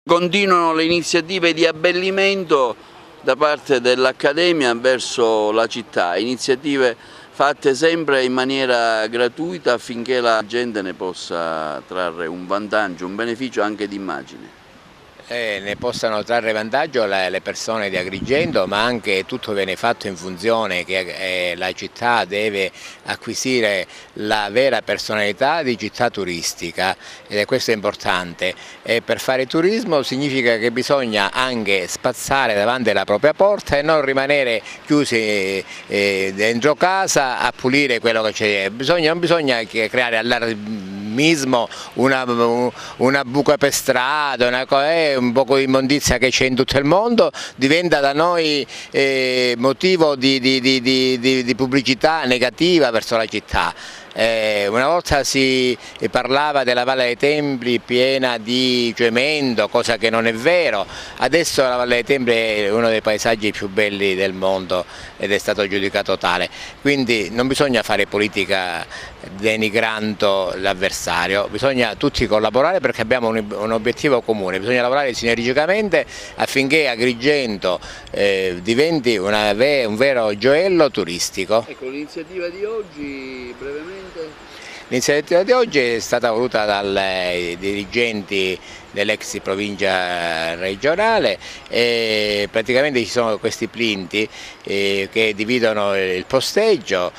Continuano le iniziative di abbellimento da parte dell'Accademia verso la città, iniziative fatte sempre in maniera gratuita affinché la gente ne possa trarre un vantaggio, un beneficio anche d'immagine. Ne possano trarre vantaggio le persone di Agrigento, ma anche tutto viene fatto in funzione che la città deve acquisire la vera personalità di città turistica, ed è questo importante. E per fare turismo significa che bisogna anche spazzare davanti alla propria porta e non rimanere chiusi dentro casa a pulire quello che c'è. Non bisogna creare allarmismo, una buca per strada, un po' di immondizia che c'è in tutto il mondo, diventa da noi motivo di pubblicità negativa verso la città. Una volta si parlava della Valle dei Templi piena di cemento, cosa che non è vero. Adesso la Valle dei Templi è uno dei paesaggi più belli del mondo ed è stato giudicato tale. Quindi non bisogna fare politica denigrando l'avversario, bisogna tutti collaborare perché abbiamo un obiettivo comune, bisogna lavorare sinergicamente affinché Agrigento diventi un vero gioiello turistico. Ecco, l'iniziativa di oggi brevemente. L'iniziativa di oggi è stata voluta dai dirigenti dell'ex provincia regionale e praticamente ci sono questi plinti che dividono il posteggio,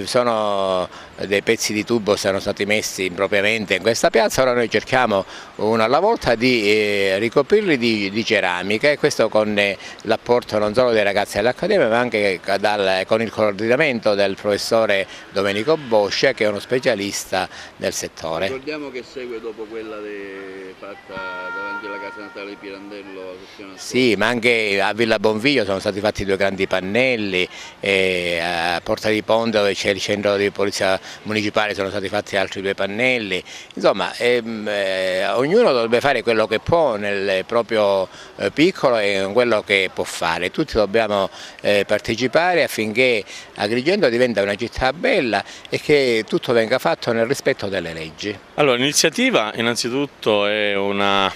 sono dei pezzi di tubo sono stati messi impropriamente in questa piazza, ora noi cerchiamo uno alla volta di ricoprirli di ceramica, e questo con l'apporto non solo dei ragazzi dell'Accademia ma anche con il coordinamento del professore Domenico Boscia, che è uno specialista del settore. Ricordiamo che segue dopo quella fatta davanti alla casa natale di Pirandello la settimana scorsa. Sì, ma anche a Villa Bonviglio sono stati fatti 2 grandi pannelli, a Porta di Ponte, dove c'è il centro di polizia municipale, sono stati fatti altri 2 pannelli. Insomma, ognuno dovrebbe fare quello che può nel proprio piccolo e quello che può fare. Tutti dobbiamo partecipare affinché Agrigento diventa una città bella e che tutto venga fatto nel rispetto delle leggi. Allora, l'iniziativa innanzitutto è una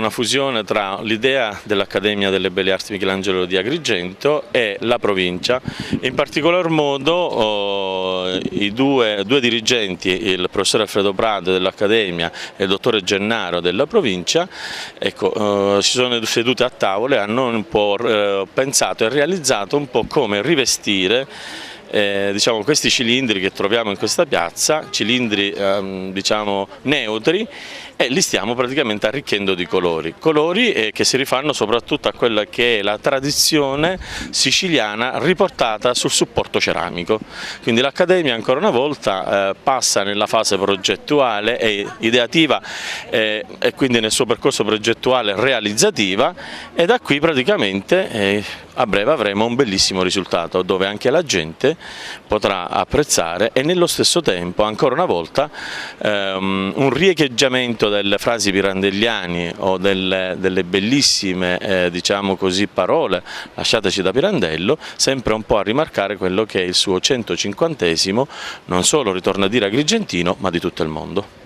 fusione tra l'idea dell'Accademia delle Belle Arti Michelangelo di Agrigento e la provincia, in particolar modo i due dirigenti, il professor Alfredo Prado dell'Accademia e il dottore Gennaro della provincia, ecco, si sono seduti a tavola e hanno un po' pensato e realizzato un po' come rivestire diciamo, questi cilindri che troviamo in questa piazza, cilindri diciamo, neutri, e li stiamo praticamente arricchendo di colori che si rifanno soprattutto a quella che è la tradizione siciliana riportata sul supporto ceramico. Quindi l'Accademia ancora una volta passa nella fase progettuale e ideativa e quindi nel suo percorso progettuale realizzativa, e da qui praticamente a breve avremo un bellissimo risultato dove anche la gente potrà apprezzare, e nello stesso tempo ancora una volta un riecheggiamento delle frasi pirandelliane o delle bellissime diciamo così, parole lasciateci da Pirandello, sempre un po' a rimarcare quello che è il suo 150esimo, non solo ritorna a dire agrigentino, ma di tutto il mondo.